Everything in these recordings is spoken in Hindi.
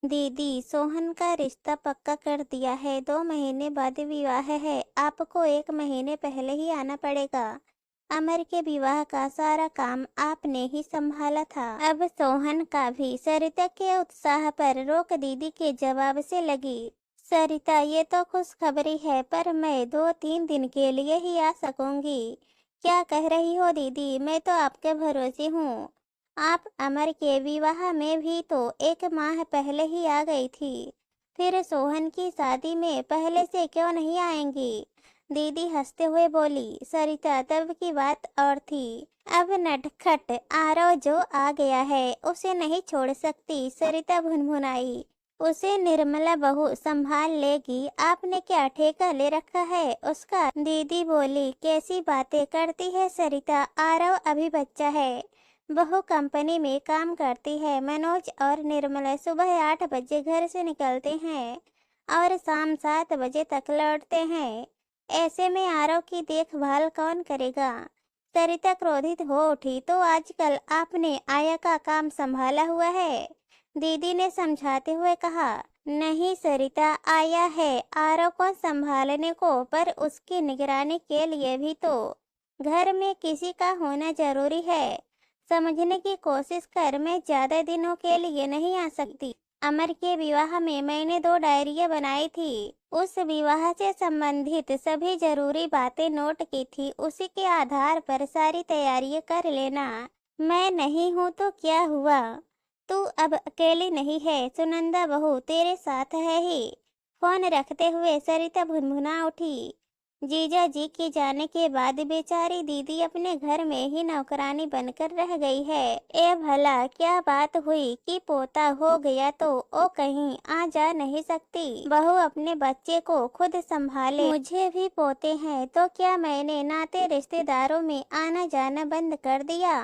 दीदी, सोहन का रिश्ता पक्का कर दिया है। 2 महीने बाद विवाह है। आपको 1 महीने पहले ही आना पड़ेगा। अमर के विवाह का सारा काम आपने ही संभाला था। अब सोहन का भी सरिता के उत्साह पर रोक दीदी के जवाब से लगी। सरिता, ये तो खुशखबरी है, पर मैं 2-3 दिन के लिए ही आ सकूंगी। क्या कह रही हो दीदी? मैं तो आपके भरोसे हूँ। आप अमर के विवाह में भी तो 1 माह पहले ही आ गई थी। फिर सोहन की शादी में पहले से क्यों नहीं आएंगी? दीदी हंसते हुए बोली। सरिता, तब की बात और थी। अब नटखट आरव जो आ गया है उसे नहीं छोड़ सकती। सरिता भुनभुनाई। उसे निर्मला बहू संभाल लेगी। आपने क्या ठेका ले रखा है उसका? दीदी बोली। कैसी बातें करती है सरिता? आरव अभी बच्चा है। बहू कंपनी में काम करती है। मनोज और निर्मला सुबह 8 बजे घर से निकलते हैं और शाम 7 बजे तक लौटते हैं। ऐसे में आरव की देखभाल कौन करेगा? सरिता क्रोधित हो उठी। तो आजकल आपने आया का काम संभाला हुआ है? दीदी ने समझाते हुए कहा। नहीं सरिता, आया है आरव को संभालने को, पर उसकी निगरानी के लिए भी तो घर में किसी का होना जरूरी है। समझने की कोशिश कर। मैं ज्यादा दिनों के लिए नहीं आ सकती। अमर के विवाह में मैंने 2 डायरियां बनाई थी। उस विवाह से संबंधित सभी जरूरी बातें नोट की थी। उसी के आधार पर सारी तैयारियां कर लेना। मैं नहीं हूँ तो क्या हुआ? तू अब अकेली नहीं है। सुनंदा बहू तेरे साथ है ही। फोन रखते हुए सरिता भुनभुना उठी। जीजा जी के जाने के बाद बेचारी दीदी अपने घर में ही नौकरानी बनकर रह गई है। ए भला क्या बात हुई कि पोता हो गया तो ओ कहीं आ जा नहीं सकती? बहू अपने बच्चे को खुद संभाले। मुझे भी पोते हैं तो क्या मैंने नाते रिश्तेदारों में आना जाना बंद कर दिया?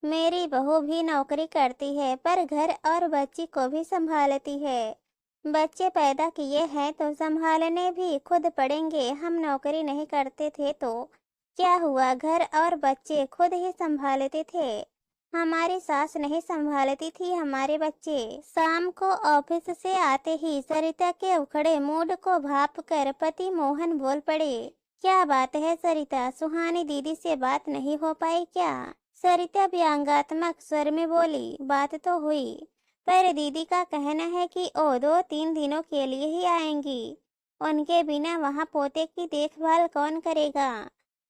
मेरी बहू भी नौकरी करती है, पर घर और बच्ची को भी संभालती है। बच्चे पैदा किए हैं तो संभालने भी खुद पड़ेंगे। हम नौकरी नहीं करते थे तो क्या हुआ? घर और बच्चे खुद ही संभालते थे। हमारी सास नहीं संभालती थी हमारे बच्चे। शाम को ऑफिस से आते ही सरिता के उखड़े मूड को भाप कर पति मोहन बोल पड़े। क्या बात है सरिता? सुहानी दीदी से बात नहीं हो पाई क्या? सरिता व्यंग्यात्मक स्वर में बोली। बात तो हुई, पर दीदी का कहना है कि वो 2-3 दिनों के लिए ही आएंगी। उनके बिना वहाँ पोते की देखभाल कौन करेगा?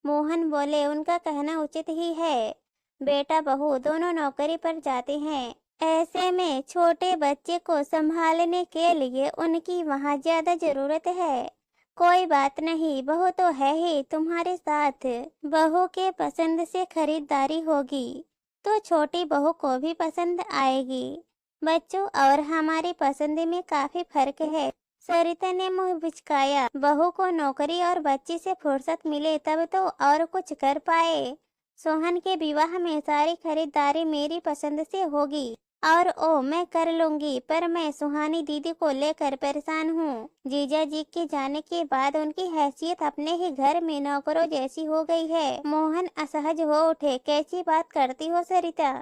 मोहन बोले। उनका कहना उचित ही है। बेटा बहू दोनों नौकरी पर जाते हैं। ऐसे में छोटे बच्चे को संभालने के लिए उनकी वहाँ ज्यादा जरूरत है। कोई बात नहीं, बहू तो है ही तुम्हारे साथ। बहू के पसंद से खरीदारी होगी तो छोटी बहू को भी पसंद आएगी। बच्चों और हमारी पसंद में काफी फर्क है। सरिता ने मुंह बिचकाया। बहू को नौकरी और बच्ची से फुर्सत मिले तब तो और कुछ कर पाए। सोहन के विवाह में सारी खरीदारी मेरी पसंद से होगी और ओ मैं कर लूंगी, पर मैं सुहानी दीदी को लेकर परेशान हूँ। जीजा जी के जाने के बाद उनकी हैसियत अपने ही घर में नौकरों जैसी हो गई है। मोहन असहज हो उठे। कैसी बात करती हो सरिता?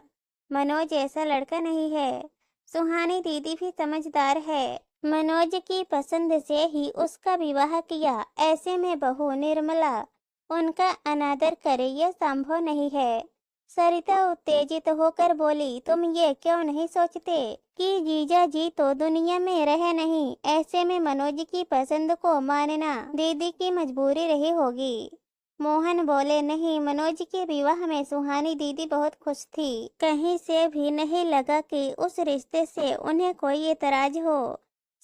मनोज ऐसा लड़का नहीं है। सुहानी दीदी भी समझदार है। मनोज की पसंद से ही उसका विवाह किया। ऐसे में बहू निर्मला उनका अनादर करे यह संभव नहीं है। सरिता उत्तेजित होकर बोली। तुम ये क्यों नहीं सोचते कि जीजा जी तो दुनिया में रहे नहीं? ऐसे में मनोज की पसंद को मानना दीदी की मजबूरी रही होगी। मोहन बोले। नहीं, मनोज के विवाह में सुहानी दीदी बहुत खुश थी। कहीं से भी नहीं लगा कि उस रिश्ते से उन्हें कोई एतराज हो।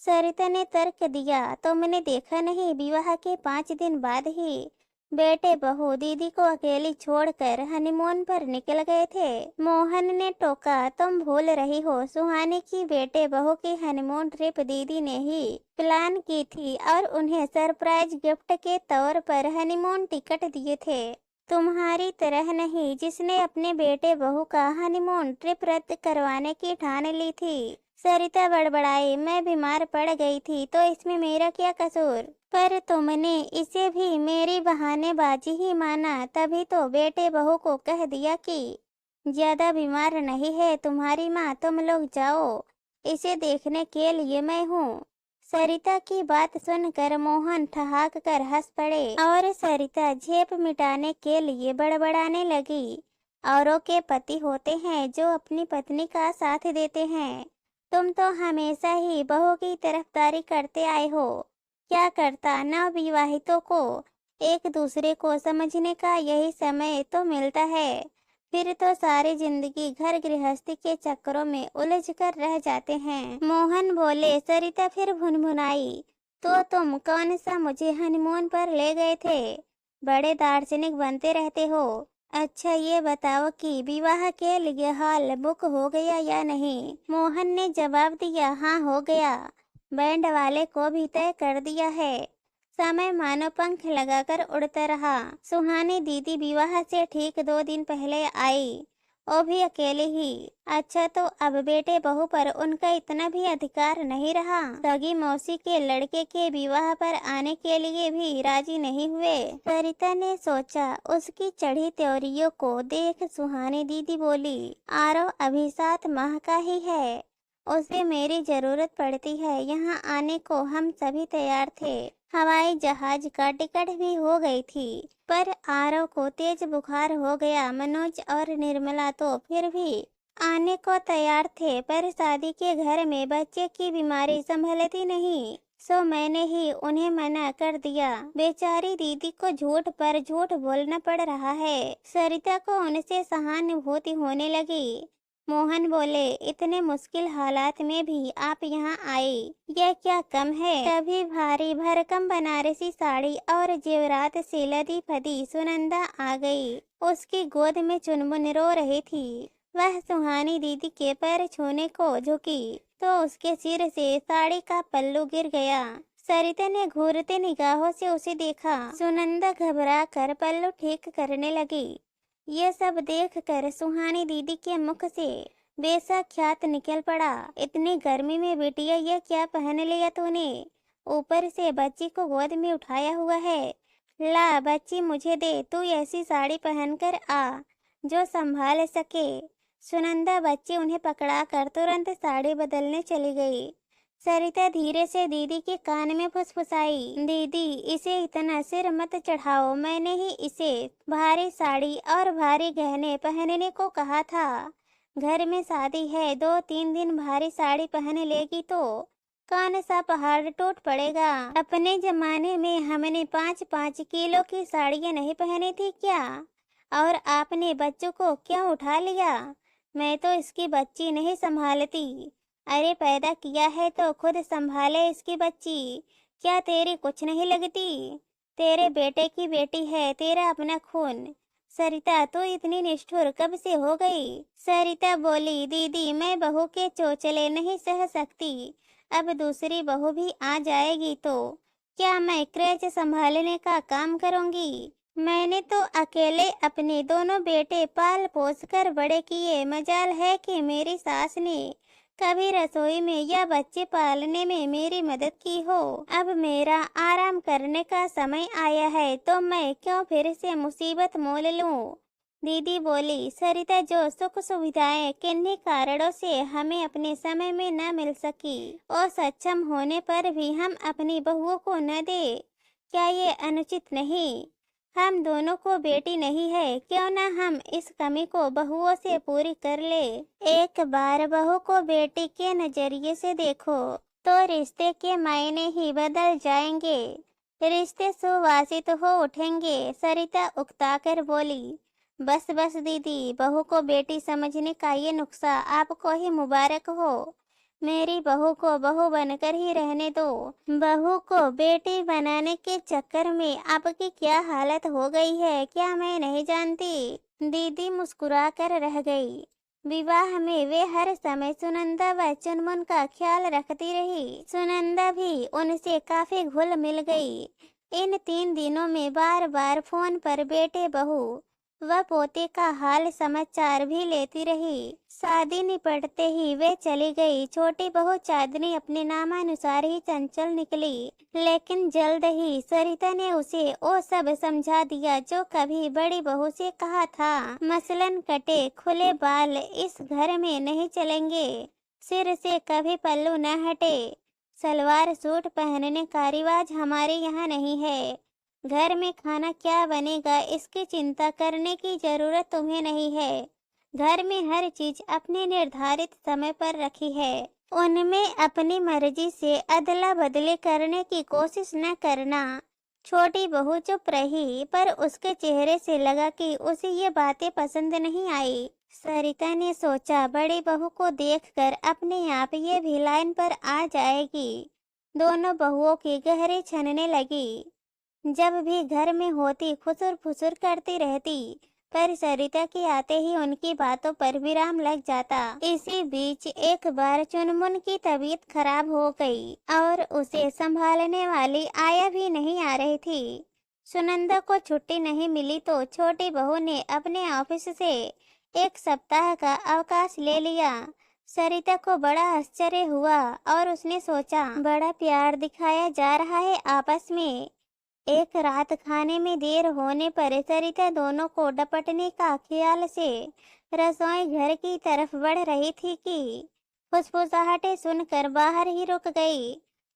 सरिता ने तर्क दिया। तुमने देखा नहीं, विवाह के 5 दिन बाद ही बेटे बहू दीदी को अकेली छोड़कर हनीमून पर निकल गए थे। मोहन ने टोका। तुम भूल रही हो, सुहानी की बेटे बहू की हनीमून ट्रिप दीदी ने ही प्लान की थी और उन्हें सरप्राइज गिफ्ट के तौर पर हनीमून टिकट दिए थे। तुम्हारी तरह नहीं, जिसने अपने बेटे बहू का हनीमून ट्रिप रद्द करवाने की ठान ली थी। सरिता बड़बड़ाई। मैं बीमार पड़ गई थी तो इसमें मेरा क्या कसूर? पर तुमने इसे भी मेरी बहानेबाजी ही माना। तभी तो बेटे बहू को कह दिया कि ज्यादा बीमार नहीं है तुम्हारी माँ, तुम लोग जाओ। इसे देखने के लिए मैं हूँ। सरिता की बात सुनकर मोहन ठहाक कर हंस पड़े और सरिता झेप मिटाने के लिए बड़बड़ाने लगी। औरों के पति होते हैं जो अपनी पत्नी का साथ देते हैं। तुम तो हमेशा ही बहू की तरफदारी करते आए हो। क्या करता नवविवाहितों को एक दूसरे को समझने का यही समय तो मिलता है। फिर तो सारी जिंदगी घर गृहस्थी के चक्करों में उलझ कर रह जाते हैं। मोहन बोले। सरिता फिर भुनभुनाई, तो तुम कौन सा मुझे हनीमून पर ले गए थे? बड़े दार्शनिक बनते रहते हो। अच्छा ये बताओ कि विवाह के लिए हॉल बुक हो गया या नहीं? मोहन ने जवाब दिया, हाँ हो गया। बैंड वाले को भी तय कर दिया है। समय मानो पंख लगाकर उड़ता रहा। सुहानी दीदी विवाह से ठीक 2 दिन पहले आई, वो भी अकेले ही। अच्छा तो अब बेटे बहू पर उनका इतना भी अधिकार नहीं रहा। सगी मौसी के लड़के के विवाह पर आने के लिए भी राजी नहीं हुए। सरिता ने सोचा। उसकी चढ़ी त्योरियों को देख सुहानी दीदी बोली, आरव अभी 7 माह का ही है, उसे मेरी जरूरत पड़ती है। यहाँ आने को हम सभी तैयार थे। हवाई जहाज का टिकट भी हो गई थी, पर आरव को तेज बुखार हो गया। मनोज और निर्मला तो फिर भी आने को तैयार थे, पर शादी के घर में बच्चे की बीमारी संभलती नहीं, सो मैंने ही उन्हें मना कर दिया। बेचारी दीदी को झूठ पर झूठ बोलना पड़ रहा है। सरिता को उनसे सहानुभूति होने लगी। मोहन बोले, इतने मुश्किल हालात में भी आप यहाँ आए, यह क्या कम है? तभी भारी भरकम बनारसी साड़ी और जेवरात से लदी फदी सुनंदा आ गई। उसकी गोद में चुनमुन रो रही थी। वह सुहानी दीदी के पैर छूने को झुकी तो उसके सिर से साड़ी का पल्लू गिर गया। सरिता ने घूरते निगाहों से उसे देखा। सुनंदा घबरा कर पल्लू ठीक करने लगी। ये सब देखकर सुहानी दीदी के मुख से बेसाख्यात निकल पड़ा, इतनी गर्मी में बिटिया ये क्या पहन लिया तूने? ऊपर से बच्ची को गोद में उठाया हुआ है। ला बच्ची मुझे दे, तू ऐसी साड़ी पहनकर आ जो संभाल सके। सुनंदा बच्ची उन्हें पकड़ा कर तुरंत साड़ी बदलने चली गई। सरिता धीरे से दीदी के कान में फुसफुसाई, दीदी इसे इतना सिर मत चढ़ाओ, मैंने ही इसे भारी साड़ी और भारी गहने पहनने को कहा था। घर में शादी है, 2-3 दिन भारी साड़ी पहन लेगी तो कौन सा पहाड़ टूट पड़ेगा? अपने जमाने में हमने 5-5 किलो की साड़ियाँ नहीं पहनी थी क्या? और आपने बच्चों को क्यों उठा लिया? मैं तो इसकी बच्ची नहीं संभालती। अरे पैदा किया है तो खुद संभाले इसकी बच्ची। क्या तेरी कुछ नहीं लगती? तेरे बेटे की बेटी है, तेरा अपना खून। सरिता तू इतनी निष्ठुर कब से हो गई? सरिता बोली, दीदी मैं बहू के चोचले नहीं सह सकती। अब दूसरी बहू भी आ जाएगी तो क्या मैं क्रेच संभालने का काम करूंगी? मैंने तो अकेले अपने दोनों बेटे पाल पोस कर बड़े किए। मजाल है कि मेरी सास ने कभी रसोई में या बच्चे पालने में मेरी मदद की हो। अब मेरा आराम करने का समय आया है तो मैं क्यों फिर से मुसीबत मोल लूं? दीदी बोली, सरिता जो सुख सुविधाएं किन्हीं कारणों से हमें अपने समय में न मिल सकी, और सक्षम होने पर भी हम अपनी बहुओं को न दे, क्या ये अनुचित नहीं? हम दोनों को बेटी नहीं है, क्यों ना हम इस कमी को बहुओं से पूरी कर ले। एक बार बहू को बेटी के नजरिए से देखो तो रिश्ते के मायने ही बदल जाएंगे, रिश्ते सुवासित हो उठेंगे। सरिता उकताकर बोली, बस बस दीदी, बहू को बेटी समझने का ये नुक्सा आपको ही मुबारक हो। मेरी बहू को बहू बनकर ही रहने दो। बहू को बेटी बनाने के चक्कर में आपकी क्या हालत हो गई है, क्या मैं नहीं जानती? दीदी मुस्कुरा कर रह गई। विवाह में वे हर समय सुनंदा व चुनमुन का ख्याल रखती रही। सुनंदा भी उनसे काफी घुल मिल गई। इन 3 दिनों में बार बार फोन पर बेटे बहू वह पोते का हाल समाचार भी लेती रही। शादी निपटते ही वे चली गई। छोटी बहू चांदनी अपने नामानुसार ही चंचल निकली, लेकिन जल्द ही सरिता ने उसे वो सब समझा दिया जो कभी बड़ी बहू से कहा था। मसलन कटे खुले बाल इस घर में नहीं चलेंगे। सिर से कभी पल्लू न हटे। सलवार सूट पहनने का रिवाज हमारे यहाँ नहीं है। घर में खाना क्या बनेगा इसकी चिंता करने की जरूरत तुम्हें नहीं है। घर में हर चीज अपने निर्धारित समय पर रखी है। उनमें अपनी मर्जी से अदला बदली करने की कोशिश न करना। छोटी बहू चुप रही, पर उसके चेहरे से लगा कि उसे ये बातें पसंद नहीं आई। सरिता ने सोचा बड़ी बहू को देखकर अपने आप ये भी लाइन पर आ जाएगी। दोनों बहुओं की गहरी छनने लगी। जब भी घर में होती खुसुर फुसुर करती रहती, पर सरिता के आते ही उनकी बातों पर विराम लग जाता। इसी बीच एक बार चुनमुन की तबीयत खराब हो गई और उसे संभालने वाली आया भी नहीं आ रही थी। सुनंदा को छुट्टी नहीं मिली तो छोटी बहू ने अपने ऑफिस से 1 सप्ताह का अवकाश ले लिया। सरिता को बड़ा आश्चर्य हुआ और उसने सोचा बड़ा प्यार दिखाया जा रहा है आपस में। एक रात खाने में देर होने पर सरिता दोनों को डपटने का ख्याल से रसोई घर की तरफ बढ़ रही थी कि फुसफुसाहटें सुनकर बाहर ही रुक गई।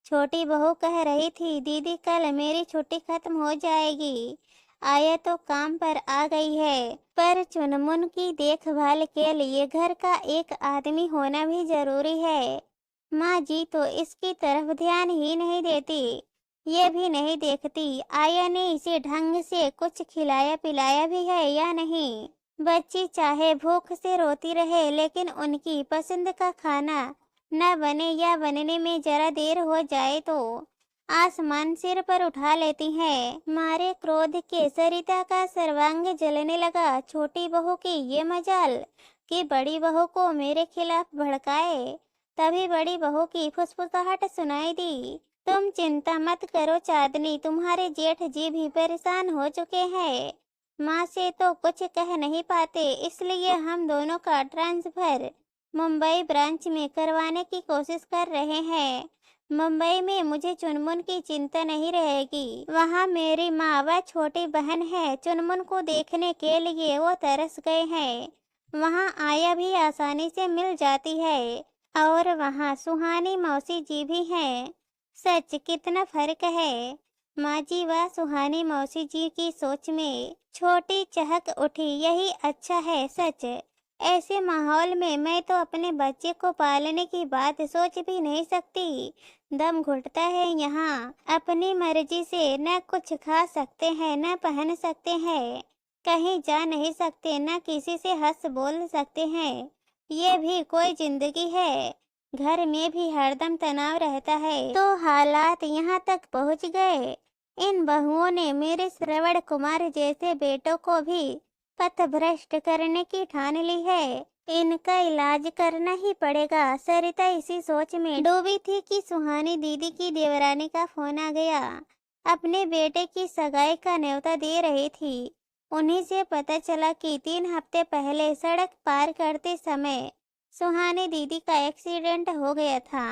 छोटी बहू कह रही थी, दीदी कल मेरी छुट्टी खत्म हो जाएगी, आया तो काम पर आ गई है, पर चुनमुन की देखभाल के लिए घर का एक आदमी होना भी जरूरी है। माँ जी तो इसकी तरफ ध्यान ही नहीं देती, ये भी नहीं देखती आया ने इसे ढंग से कुछ खिलाया पिलाया भी है या नहीं। बच्ची चाहे भूख से रोती रहे, लेकिन उनकी पसंद का खाना न बने या बनने में जरा देर हो जाए तो आसमान सिर पर उठा लेती है। मारे क्रोध के सरिता का सर्वांग जलने लगा। छोटी बहू की ये मजाल कि बड़ी बहू को मेरे खिलाफ भड़काए। तभी बड़ी बहू की फुसफुसाहट सुनाई दी, तुम चिंता मत करो चांदनी, तुम्हारे जेठ जी भी परेशान हो चुके हैं। माँ से तो कुछ कह नहीं पाते, इसलिए हम दोनों का ट्रांसफर मुंबई ब्रांच में करवाने की कोशिश कर रहे हैं। मुंबई में मुझे चुनमुन की चिंता नहीं रहेगी। वहाँ मेरी माँ व छोटी बहन है। चुनमुन को देखने के लिए वो तरस गए हैं। वहाँ आया भी आसानी से मिल जाती है और वहाँ सुहानी मौसी जी भी हैं। सच कितना फर्क है। माँ जी व सुहानी मौसी जी की सोच में छोटी चहक उठी। यही अच्छा है सच। ऐसे माहौल में मैं तो अपने बच्चे को पालने की बात सोच भी नहीं सकती। दम घुटता है यहाँ। अपनी मर्जी से न कुछ खा सकते हैं, न पहन सकते हैं, कहीं जा नहीं सकते, न किसी से हंस बोल सकते हैं। ये भी कोई जिंदगी है? घर में भी हरदम तनाव रहता है। तो हालात यहाँ तक पहुँच गए। इन बहुओं ने मेरे श्रवण कुमार जैसे बेटों को भी पथभ्रष्ट करने की ठान ली है। इनका इलाज करना ही पड़ेगा। सरिता इसी सोच में डूबी थी कि सुहानी दीदी की देवरानी का फोन आ गया। अपने बेटे की सगाई का न्योता दे रही थी। उन्हीं से पता चला कि 3 हफ्ते पहले सड़क पार करते समय सुहानी दीदी का एक्सीडेंट हो गया था।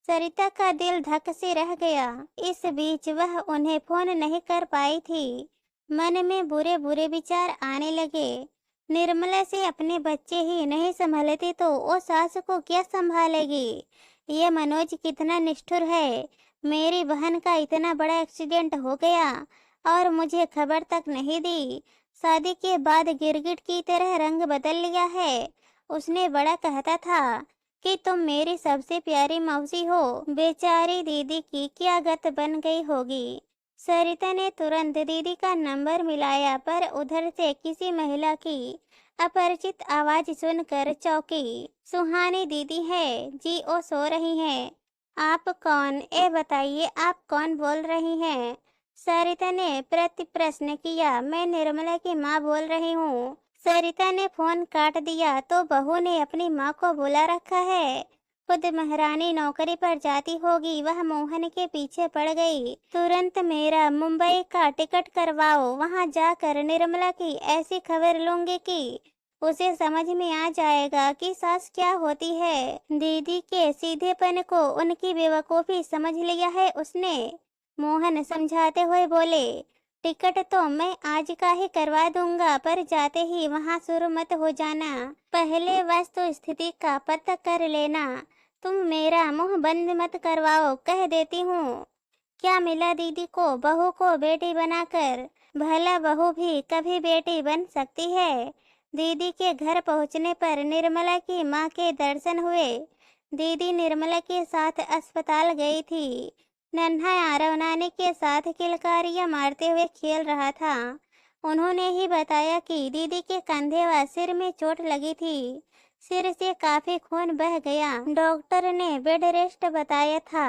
सरिता का दिल धक से रह गया। इस बीच वह उन्हें फोन नहीं कर पाई थी। मन में बुरे बुरे विचार आने लगे। निर्मला से अपने बच्चे ही नहीं संभालती तो वो सास को क्या संभालेगी? ये मनोज कितना निष्ठुर है। मेरी बहन का इतना बड़ा एक्सीडेंट हो गया और मुझे खबर तक नहीं दी। शादी के बाद गिरगिट की तरह रंग बदल लिया है। उसने बड़ा कहता था कि तुम मेरी सबसे प्यारी मौसी हो। बेचारी दीदी की क्या गत बन गई होगी। सरिता ने तुरंत दीदी का नंबर मिलाया, पर उधर से किसी महिला की अपरिचित आवाज सुनकर चौंकी। सुहानी दीदी है जी, ओ सो रही हैं। आप कौन? ए बताइए, आप कौन बोल रही हैं? सरिता ने प्रति प्रश्न किया। मैं निर्मला की माँ बोल रही हूँ। सरिता ने फोन काट दिया तो बहू ने अपनी माँ को बुला रखा है। खुद महारानी नौकरी पर जाती होगी, वह मोहन के पीछे पड़ गई। तुरंत मेरा मुंबई का टिकट करवाओ। वहां जाकर निर्मला की ऐसी खबर लूंगी कि उसे समझ में आ जाएगा कि सास क्या होती है। दीदी के सीधेपन को उनकी बेवकूफी समझ लिया है उसने। मोहन समझाते हुए बोले, टिकट तो मैं आज का ही करवा दूंगा, पर जाते ही वहां शुरू मत हो जाना। पहले वस्तु स्थिति का पता कर लेना। तुम मेरा मुंह बंद मत करवाओ, कह देती हूँ। क्या मिला दीदी को बहू को बेटी बनाकर? भला बहू भी कभी बेटी बन सकती है? दीदी के घर पहुंचने पर निर्मला की मां के दर्शन हुए। दीदी निर्मला के साथ अस्पताल गई थी। नन्हा आरव नानी के साथ किलकारियां मारते हुए खेल रहा था। उन्होंने ही बताया कि दीदी के कंधे व सिर में चोट लगी थी। सिर से काफी खून बह गया। डॉक्टर ने बेड रेस्ट बताया था।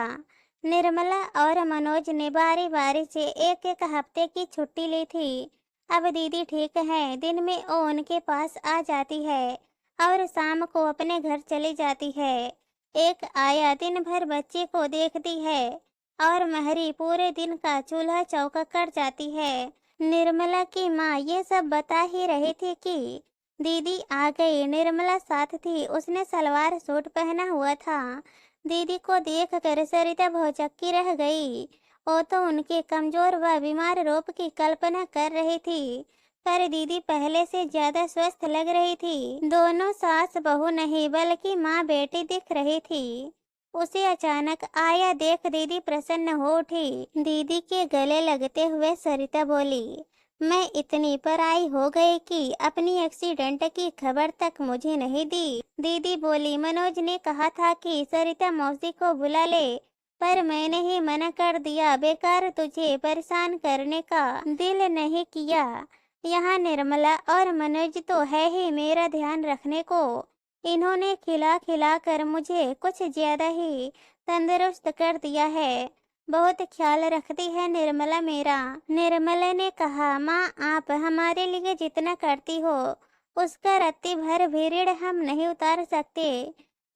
निर्मला और मनोज ने बारी बारी से एक एक हफ्ते की छुट्टी ली थी। अब दीदी ठीक है। दिन में वो उनके पास आ जाती है और शाम को अपने घर चली जाती है। एक आया दिन भर बच्चे को देखती है और महरी पूरे दिन का चूल्हा चौका कर जाती है। निर्मला की माँ ये सब बता ही रही थी कि दीदी आ गई। निर्मला साथ थी। उसने सलवार सूट पहना हुआ था। दीदी को देखकर सरिता भौचक्की रह गई। वो तो उनके कमजोर व बीमार रूप की कल्पना कर रही थी, पर दीदी पहले से ज्यादा स्वस्थ लग रही थी। दोनों सास बहू नहीं बल्कि माँ बेटी दिख रही थी। उसे अचानक आया देख दीदी प्रसन्न हो उठी। दीदी के गले लगते हुए सरिता बोली, मैं इतनी पराई हो गई कि अपनी एक्सीडेंट की खबर तक मुझे नहीं दी। दीदी बोली, मनोज ने कहा था कि सरिता मौसी को बुला ले, पर मैंने ही मना कर दिया। बेकार तुझे परेशान करने का दिल नहीं किया। यहाँ निर्मला और मनोज तो है ही मेरा ध्यान रखने को। इन्होंने खिला खिला कर मुझे कुछ ज्यादा ही तंदुरुस्त कर दिया है। बहुत ख्याल रखती है निर्मला मेरा। निर्मला ने कहा, माँ आप हमारे लिए जितना करती हो उसका रत्ती भर भी ऋण हम नहीं उतार सकते।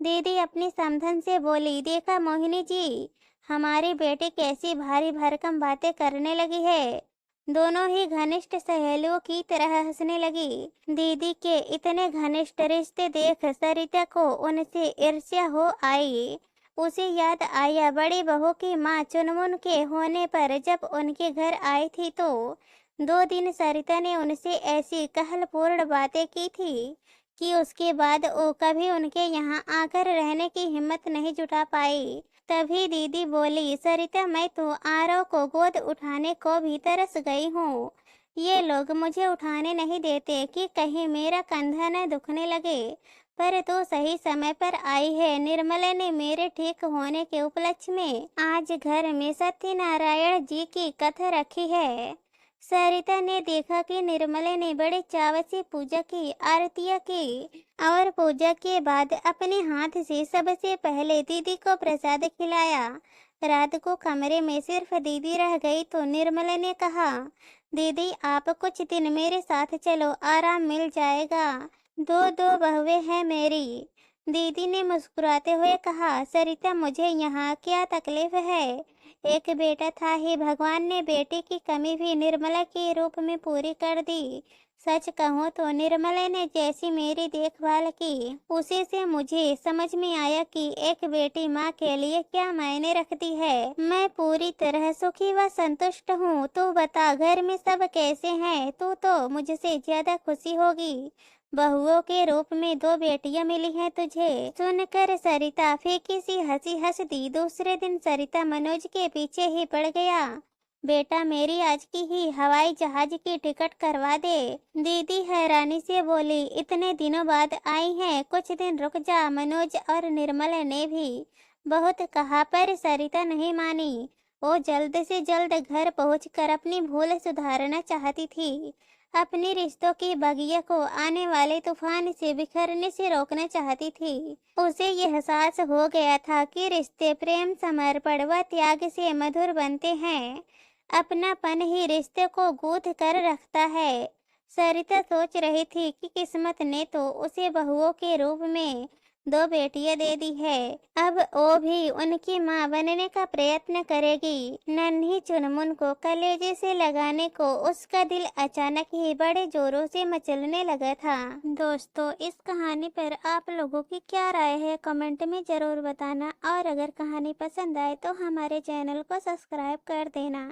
दीदी अपनी समधन से बोली, देखा मोहिनी जी, हमारी बेटी कैसी भारी भरकम बातें करने लगी है। दोनों ही घनिष्ठ सहेलियों की तरह हंसने लगी। दीदी के इतने घनिष्ठ रिश्ते देख सरिता को उनसे ईर्ष्या हो आई। उसे याद आया बड़ी बहू की माँ चुनमुन के होने पर जब उनके घर आई थी तो 2 दिन सरिता ने उनसे ऐसी कहलपूर्ण बातें की थी कि उसके बाद वो कभी उनके यहाँ आकर रहने की हिम्मत नहीं जुटा पाई। तभी दीदी बोली, सरिता मैं तो आरव को गोद उठाने को भी तरस गई हूँ। ये लोग मुझे उठाने नहीं देते कि कहीं मेरा कंधा न दुखने लगे, पर तो सही समय पर आई है। निर्मला ने मेरे ठीक होने के उपलक्ष्य में आज घर में सत्यनारायण जी की कथा रखी है। सरिता ने देखा कि निर्मला ने बड़े चाव से पूजा की, आरतियाँ की और पूजा के बाद अपने हाथ से सबसे पहले दीदी को प्रसाद खिलाया। रात को कमरे में सिर्फ दीदी रह गई तो निर्मला ने कहा, दीदी आप कुछ दिन मेरे साथ चलो, आराम मिल जाएगा। दो बहुएं हैं मेरी। दीदी ने मुस्कुराते हुए कहा, सरिता मुझे यहाँ क्या तकलीफ है? एक बेटा था ही, भगवान ने बेटे की कमी भी निर्मला के रूप में पूरी कर दी। सच कहूँ तो निर्मला ने जैसी मेरी देखभाल की उसी से मुझे समझ में आया कि एक बेटी माँ के लिए क्या मायने रखती है। मैं पूरी तरह सुखी व संतुष्ट हूँ। तू बता घर में सब कैसे हैं? तू तो मुझसे ज्यादा खुशी होगी। बहुओं के रूप में 2 बेटियां मिली हैं तुझे। सुनकर सरिता फीकी सी हंसी हंस दी। दूसरे दिन सरिता मनोज के पीछे ही पड़ गया। बेटा मेरी आज की ही हवाई जहाज की टिकट करवा दे। दीदी हैरानी से बोली, इतने दिनों बाद आई हैं, कुछ दिन रुक जा। मनोज और निर्मला ने भी बहुत कहा पर सरिता नहीं मानी। वो जल्द से जल्द घर पहुंचकर अपनी भूल सुधारना चाहती थी। अपने रिश्तों की बगिया को आने वाले तूफान से बिखरने से रोकना चाहती थी। उसे यह एहसास हो गया था कि रिश्ते प्रेम, समर्पण व त्याग से मधुर बनते हैं। अपनापन ही रिश्ते को गूंथ कर रखता है। सरिता सोच रही थी कि किस्मत ने तो उसे बहुओं के रूप में 2 बेटियां दे दी है। अब वो भी उनकी माँ बनने का प्रयत्न करेगी। नन्ही चुनमुन को कलेजे से लगाने को उसका दिल अचानक ही बड़े जोरों से मचलने लगा था। दोस्तों, इस कहानी पर आप लोगों की क्या राय है कमेंट में जरूर बताना, और अगर कहानी पसंद आए तो हमारे चैनल को सब्सक्राइब कर देना।